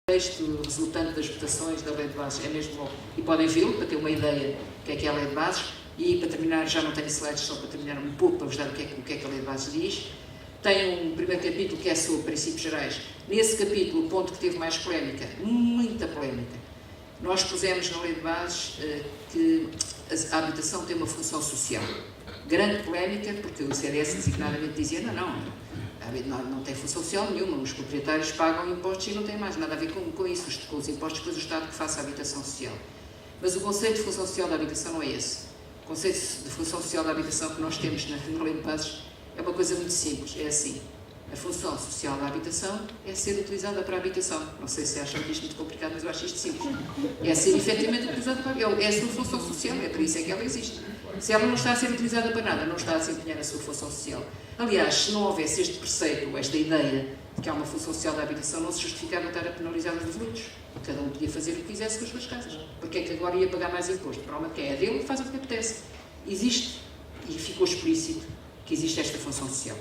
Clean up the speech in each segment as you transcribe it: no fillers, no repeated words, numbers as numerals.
texto resultante das votações da Lei de Bases é mesmo, e podem vê-lo para ter uma ideia do que é a Lei de Bases, e para terminar, já não tenho slides, só para terminar um pouco, para vos dar o que é que a Lei de Bases diz. Tem um primeiro capítulo que é sobre princípios gerais. Nesse capítulo, o ponto que teve mais polémica, muita polémica, nós pusemos na Lei de Bases que a habitação tem uma função social. Grande polémica, porque o CDS designadamente dizia, não tem função social nenhuma, os proprietários pagam impostos e não tem mais nada a ver com isso, com os impostos, depois o Estado que faça a habitação social. Mas o conceito de função social da habitação não é esse. O conceito de função social da habitação que nós temos na Lei de Bases é uma coisa muito simples, é assim. A função social da habitação é ser utilizada para a habitação. Não sei se acham isto muito complicado, mas eu acho isto simples. É ser efetivamente utilizada para a habitação. É a sua função social, é por isso é que ela existe. Se ela não está a ser utilizada para nada, não está a desempenhar a sua função social. Aliás, se não houvesse este preceito, esta ideia de que há uma função social da habitação, não se justificava estar a penalizar os devolutos. Cada um podia fazer o que quisesse com as suas casas. Porque é que agora ia pagar mais imposto? Provavelmente que é dele, faz o que apetece. Existe, e ficou explícito, que existe esta função social.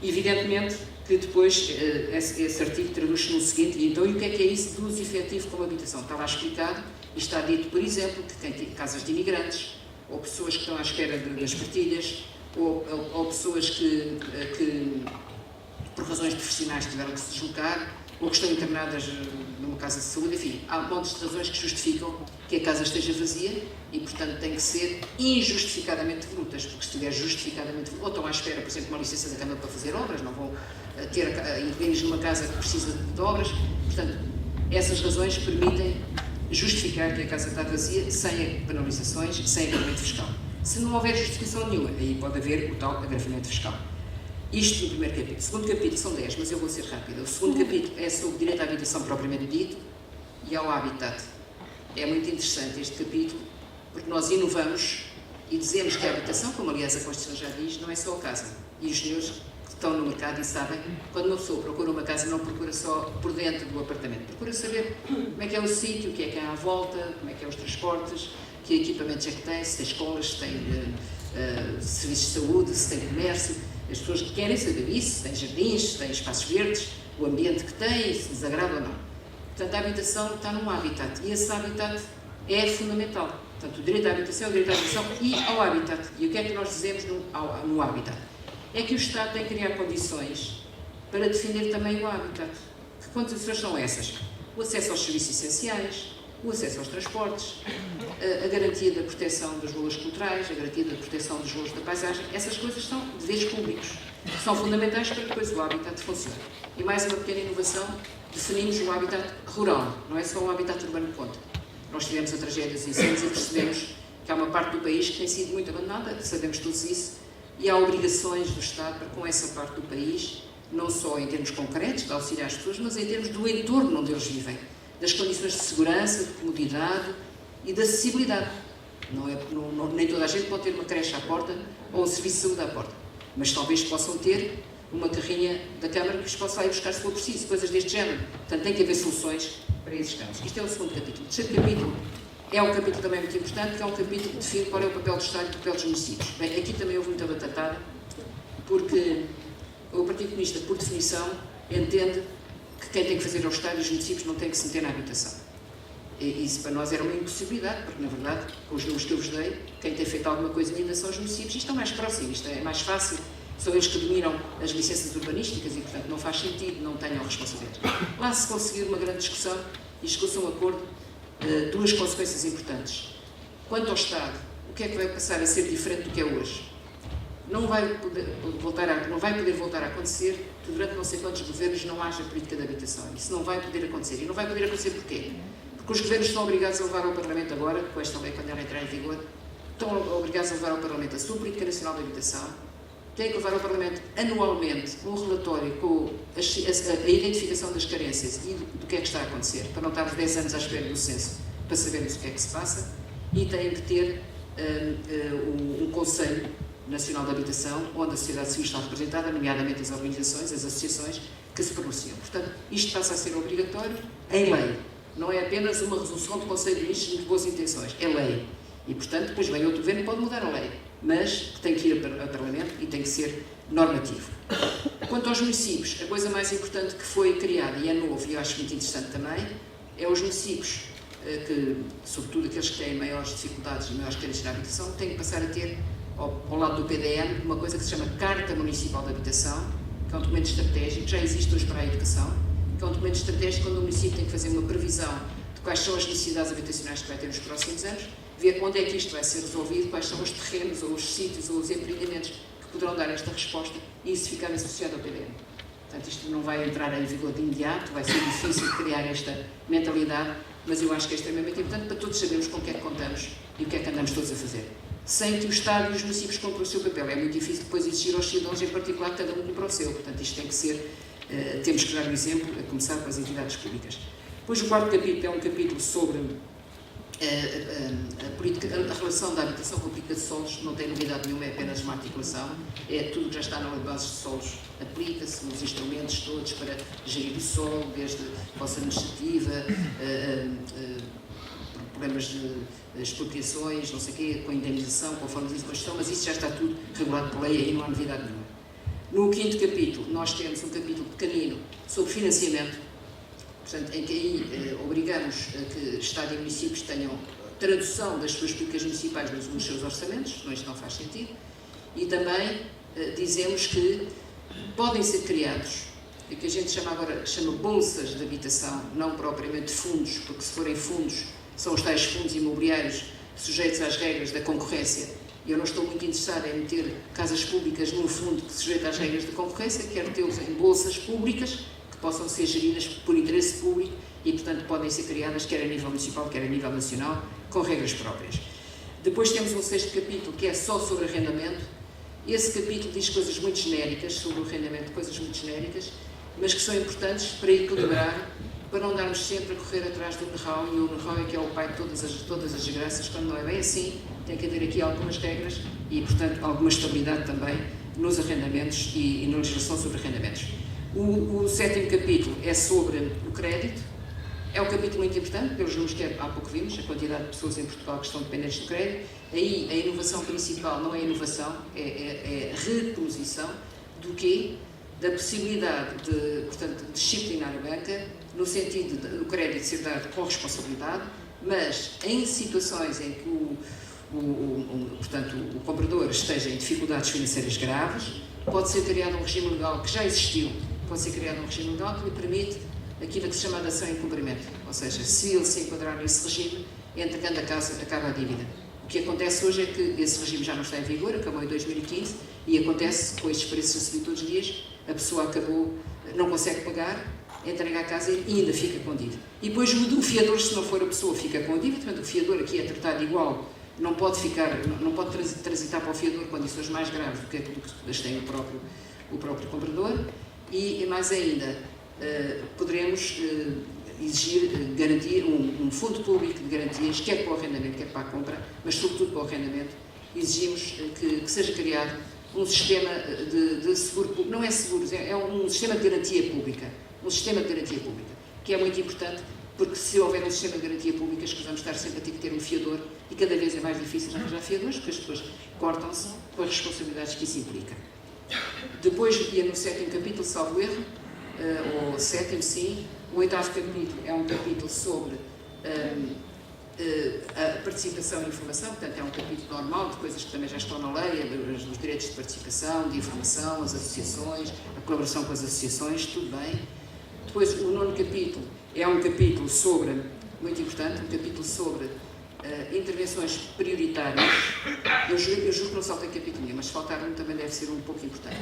Evidentemente que depois esse artigo traduz-se no seguinte, e então e o que é isso do uso efetivo como habitação? Está lá explicado e está dito, por exemplo, que quem tem casas de imigrantes, ou pessoas que estão à espera das partilhas, ou pessoas que por razões profissionais tiveram que se deslocar, ou que estão internadas numa casa de saúde, enfim, há montes de razões que justificam que a casa esteja vazia e, portanto, tem que ser injustificadamente devolutas, porque se estiver justificadamente devolutas, ou estão à espera, por exemplo, uma licença da Câmara para fazer obras, não vão ter inquilinos numa casa que precisa de obras, portanto, essas razões permitem justificar que a casa está vazia sem penalizações, sem agravamento fiscal. Se não houver justificação nenhuma, aí pode haver o tal agravamento fiscal. Isto no primeiro capítulo. O segundo capítulo são 10, mas eu vou ser rápida. O segundo capítulo é sobre o direito à habitação propriamente dito e ao habitat. É muito interessante este capítulo, porque nós inovamos e dizemos que a habitação, como aliás a Constituição já diz, não é só a casa. E os senhores que estão no mercado e sabem, quando uma pessoa procura uma casa, não procura só por dentro do apartamento, procura saber como é que é o sítio, o que é que há à volta, como é que é os transportes, que equipamentos é que tem, se tem escolas, se tem serviços de saúde, se tem comércio. As pessoas que querem saber isso, se tem jardins, se tem espaços verdes, o ambiente que tem, se lhes agrada ou não. Portanto, a habitação está num habitat e esse habitat é fundamental. Portanto, o direito à habitação é o direito à habitação e ao habitat. E o que é que nós dizemos no habitat? É que o Estado tem que criar condições para defender também o habitat. Que condições são essas? O acesso aos serviços essenciais, o acesso aos transportes, a garantia da proteção dos valores culturais, a garantia da proteção dos valores da paisagem. Essas coisas são deveres públicos, que são fundamentais para que depois o habitat funcione. E mais uma pequena inovação, definimos o habitat rural, não é só o habitat urbano que conta. Nós tivemos a tragédia dos incêndios e percebemos que há uma parte do país que tem sido muito abandonada, sabemos todos isso, e há obrigações do Estado para com essa parte do país, não só em termos concretos, de auxiliar as pessoas, mas em termos do entorno onde eles vivem, das condições de segurança, de comodidade e de acessibilidade. Nem toda a gente pode ter uma creche à porta ou um serviço de saúde à porta, mas talvez possam ter uma carrinha da Câmara que os possa ir buscar se for preciso, coisas deste género. Portanto, tem que haver soluções para esses casos. Isto é o segundo capítulo. O terceiro capítulo é um capítulo também muito importante, que é um capítulo que define qual é o papel do Estado e o papel dos municípios. Bem, aqui também houve muita batatada, porque o Partido Comunista, por definição, entende que quem tem que fazer ao Estado e os municípios não tem que se meter na habitação. E isso para nós era uma impossibilidade, porque na verdade, com os números que eu vos dei, quem tem feito alguma coisa ainda são os municípios. Isto é mais próximo, isto é mais fácil, são eles que dominam as licenças urbanísticas e, portanto, não faz sentido, não tenham responsabilidade. Lá se conseguir uma grande discussão e chegou-se a um acordo, duas consequências importantes. Quanto ao Estado, o que é que vai passar a ser diferente do que é hoje? Não vai poder voltar a acontecer que durante não sei quantos governos não haja política de habitação. Isso não vai poder acontecer. E não vai poder acontecer porquê? Porque os governos estão obrigados a levar ao Parlamento agora, com esta lei, quando ela entrar em vigor, estão obrigados a levar ao Parlamento a sua política nacional de habitação, têm que levar ao Parlamento anualmente um relatório com a identificação das carências e do que é que está a acontecer, para não estarmos 10 anos à espera do censo, para sabermos o que é que se passa, e têm que ter um Conselho Nacional de Habitação, onde a sociedade civil está representada, nomeadamente as organizações, as associações que se pronunciam. Portanto, isto passa a ser obrigatório em lei. Não é apenas uma resolução do Conselho de Ministros de boas intenções, é lei. E, portanto, depois vem outro governo e pode mudar a lei, mas tem que ir ao Parlamento e tem que ser normativo. Quanto aos municípios, a coisa mais importante que foi criada, e é novo, e eu acho muito interessante também, é os municípios, que, sobretudo aqueles que têm maiores dificuldades e maiores carências na habitação, têm que passar a ter, ao lado do PDM, uma coisa que se chama Carta Municipal de Habitação, que é um documento estratégico, que já existe hoje para a educação, que é um documento estratégico quando o município tem que fazer uma previsão de quais são as necessidades habitacionais que vai ter nos próximos anos, ver onde é que isto vai ser resolvido, quais são os terrenos, ou os sítios, ou os empreendimentos que poderão dar esta resposta, e isso ficar associado ao PDM. Portanto, isto não vai entrar em vigor de imediato, vai ser difícil criar esta mentalidade, mas eu acho que é extremamente importante para todos sabermos com o que é que contamos e o que é que andamos todos a fazer. Sem que o Estado e os municípios comprem o seu papel. É muito difícil depois exigir aos cidadãos, em particular, que cada um cumpra o seu. Portanto, isto tem que ser, temos que dar um exemplo, a começar com as entidades públicas. Depois, o quarto capítulo é um capítulo sobre a relação da habitação com a política de solos. Não tem novidade nenhuma, é apenas uma articulação. É tudo que já está na lei de bases de solos, aplica-se, os instrumentos todos para gerir o solo, desde a vossa administrativa, problemas de expropriações, não sei o quê, com indenização, conforme diz a Constituição, mas isso já está tudo regulado por lei e aí não há novidade nenhuma. No quinto capítulo, nós temos um capítulo pequenino sobre financiamento, portanto, em que aí obrigamos a que Estado e municípios tenham tradução das suas políticas municipais nos seus orçamentos, senão isto não faz sentido, e também dizemos que podem ser criados, o que a gente chama agora, chama bolsas de habitação, não propriamente fundos, porque se forem fundos, são os tais fundos imobiliários sujeitos às regras da concorrência. Eu não estou muito interessada em meter casas públicas num fundo que se sujeita às regras da concorrência, quero tê-los em bolsas públicas que possam ser geridas por interesse público e, portanto, podem ser criadas quer a nível municipal, quer a nível nacional, com regras próprias. Depois temos um sexto capítulo que é só sobre arrendamento. Esse capítulo diz coisas muito genéricas sobre o arrendamento, coisas muito genéricas, mas que são importantes para equilibrar, para não darmos sempre a correr atrás do know-how, e o know-how é que é o pai de todas as desgraças. Quando não é bem assim, tem que haver aqui algumas regras e, portanto, alguma estabilidade também nos arrendamentos e na legislação sobre arrendamentos. O sétimo capítulo é sobre o crédito. É um capítulo muito importante, pelos números que há pouco vimos, a quantidade de pessoas em Portugal que estão dependentes do crédito. Aí a inovação principal não é inovação, é reposição do quê? Da possibilidade de, portanto, disciplinar a banca, no sentido do crédito ser dado com responsabilidade, mas em situações em que portanto, o comprador esteja em dificuldades financeiras graves, pode ser criado um regime legal que já existiu, pode ser criado um regime legal que lhe permite aquilo que se chama de ação em cumprimento, ou seja, se ele se enquadrar nesse regime, entregando a casa, acaba a dívida. O que acontece hoje é que esse regime já não está em vigor, acabou em 2015, e acontece com estes preços a subir todos os dias, a pessoa acabou, não consegue pagar, entrega a casa e ainda fica com dívida. E depois o fiador, se não for a pessoa, fica com a dívida, portanto o fiador aqui é tratado igual, não pode transitar para o fiador condições mais graves do que aquilo que tem o próprio comprador, e mais ainda, poderemos exigir garantir um fundo público de garantias, quer para o arrendamento, quer para a compra, mas sobretudo para o arrendamento. Exigimos que seja criado um sistema de seguro público, não é seguros, é um sistema de garantia pública, que é muito importante, porque se houver um sistema de garantia pública, vamos estar sempre a ter que ter um fiador, e cada vez é mais difícil arranjar fiadores, porque as pessoas cortam-se com as responsabilidades que isso implica. Depois, e no sétimo capítulo, salvo erro, ou sétimo, sim, o oitavo capítulo é um capítulo sobre a participação e informação, portanto é um capítulo normal de coisas que também já estão na lei, os direitos de participação, de informação, as associações, a colaboração com as associações, tudo bem. Depois o nono capítulo é um capítulo sobre, muito importante, um capítulo sobre intervenções prioritárias. Eu juro que não saltei capítulo nenhum, mas se faltar um também deve ser um pouco importante.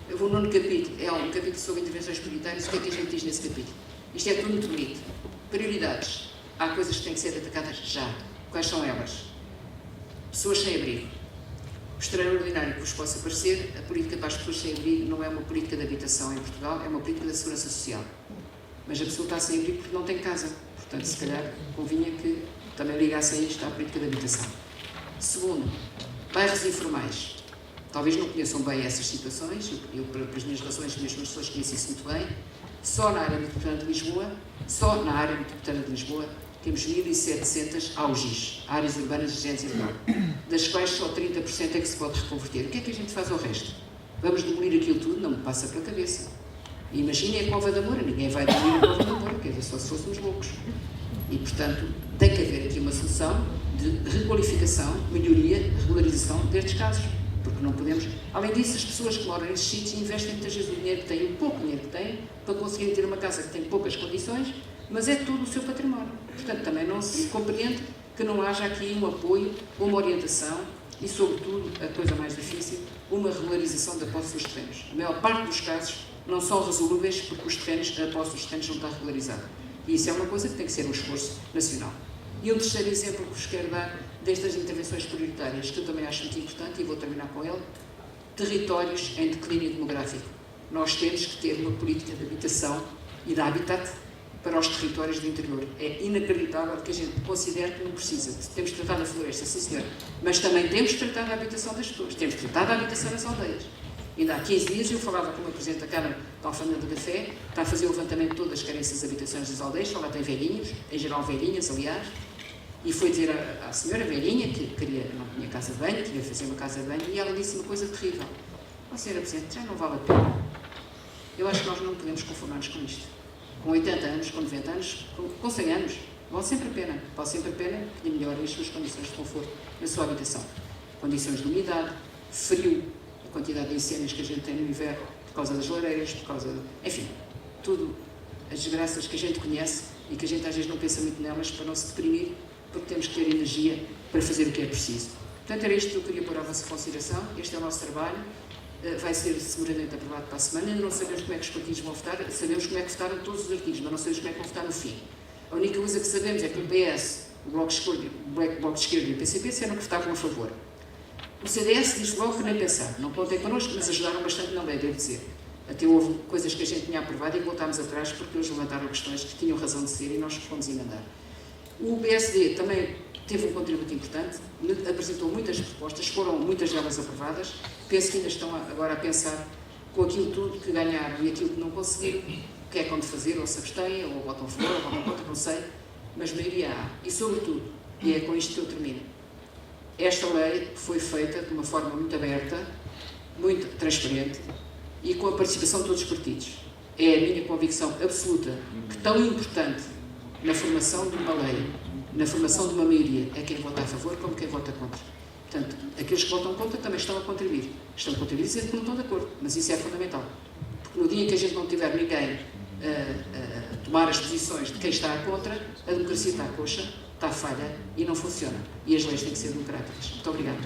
O nono capítulo é um capítulo sobre intervenções prioritárias. O que é que a gente diz nesse capítulo? Isto é tudo muito bonito. Prioridades. Há coisas que têm que ser atacadas já. Quais são elas? Pessoas sem abrigo. O extraordinário que vos possa parecer, a política para as pessoas sem abrigo não é uma política de habitação em Portugal, é uma política da segurança social. Mas a pessoa está sem abrigo porque não tem casa. Portanto, se calhar, convinha que também ligassem isto à política de habitação. Segundo, bairros informais. Talvez não conheçam bem essas situações, eu, pelas minhas relações com as minhas pessoas, conheço isso muito bem. Só na área metropolitana de Lisboa, temos 1.700 AUGIs, áreas urbanas de gente urbana, das quais só 30% é que se pode reconverter. O que é que a gente faz ao resto? Vamos demolir aquilo tudo? Não me passa pela cabeça. Imaginem a Cova da Moura, ninguém vai demolir a Cova da Moura, quer dizer, só se fôssemos loucos. E, portanto, tem que haver aqui uma solução de requalificação, melhoria, regularização destes casos. Porque não podemos... Além disso, as pessoas que moram nesses sítios investem muitas vezes o dinheiro que têm, o pouco dinheiro que têm, para conseguirem ter uma casa que tem poucas condições, mas é todo o seu património. Portanto, também não se compreende que não haja aqui um apoio, uma orientação e, sobretudo, a coisa mais difícil, uma regularização da posse dos terrenos. A maior parte dos casos não são resolúveis porque a posse dos terrenos não está regularizada. E isso é uma coisa que tem que ser um esforço nacional. E um terceiro exemplo que vos quero dar destas intervenções prioritárias, que eu também acho muito importante, e vou terminar com ele, territórios em declínio demográfico. Nós temos que ter uma política de habitação e de habitat para os territórios do interior. É inacreditável que a gente considere que não precisa. Temos que tratar da floresta, sim senhor, mas também temos que tratar da habitação das pessoas, temos que tratar da habitação das aldeias. Ainda há 15 dias eu falava com o Presidente da Câmara da Alfândega da Fé, está a fazer o levantamento de todas as carências de habitações das aldeias, só lá tem velhinhos, em geral velhinhas, aliás, e foi dizer à senhora velhinha que não tinha casa de banho, queria fazer uma casa de banho, e ela disse uma coisa terrível. Ó senhora Presidente, já não vale a pena. Eu acho que nós não podemos conformar-nos com isto. Com 80 anos, com 90 anos, com 100 anos, vale sempre a pena. Vale sempre a pena que melhorem as suas condições de conforto na sua habitação. Condições de umidade, frio, a quantidade de incêndios que a gente tem no inverno por causa das lareiras, por causa de... Enfim, tudo as desgraças que a gente conhece e que a gente às vezes não pensa muito nelas para não se deprimir, porque temos que ter energia para fazer o que é preciso. Portanto, era isto que eu queria pôr à vossa consideração. Este é o nosso trabalho. Vai ser seguramente aprovado para a semana. Ainda não sabemos como é que os partidos vão votar. Sabemos como é que votaram todos os artigos, mas não sabemos como é que vão votar no fim. A única coisa que sabemos é que o PS, o Bloco de Esquerda e o PCP disseram que votavam a favor. O CDS disse logo que nem pensar. Não contem connosco, mas ajudaram bastante na lei, devo dizer. Até houve coisas que a gente tinha aprovado e voltámos atrás porque eles levantaram questões que tinham razão de ser e nós fomos emendar. O PSD também teve um contributo importante, apresentou muitas propostas, foram muitas delas aprovadas. Penso que ainda estão agora a pensar com aquilo tudo que ganharam e aquilo que não conseguiram, o que é que vão de fazer, ou se abstêm, ou votam a favor, ou votam contra, não sei, mas maioria há. E sobretudo, e é com isto que eu termino, esta lei foi feita de uma forma muito aberta, muito transparente e com a participação de todos os partidos. É a minha convicção absoluta que tão importante na formação de uma lei, na formação de uma maioria, é quem vota a favor como quem vota contra. Portanto, aqueles que votam contra também estão a contribuir. Estão a contribuir dizendo que não estão de acordo, mas isso é fundamental. Porque no dia em que a gente não tiver ninguém a tomar as posições de quem está contra, a democracia está coxa, está falha e não funciona. E as leis têm que ser democráticas. Muito obrigada.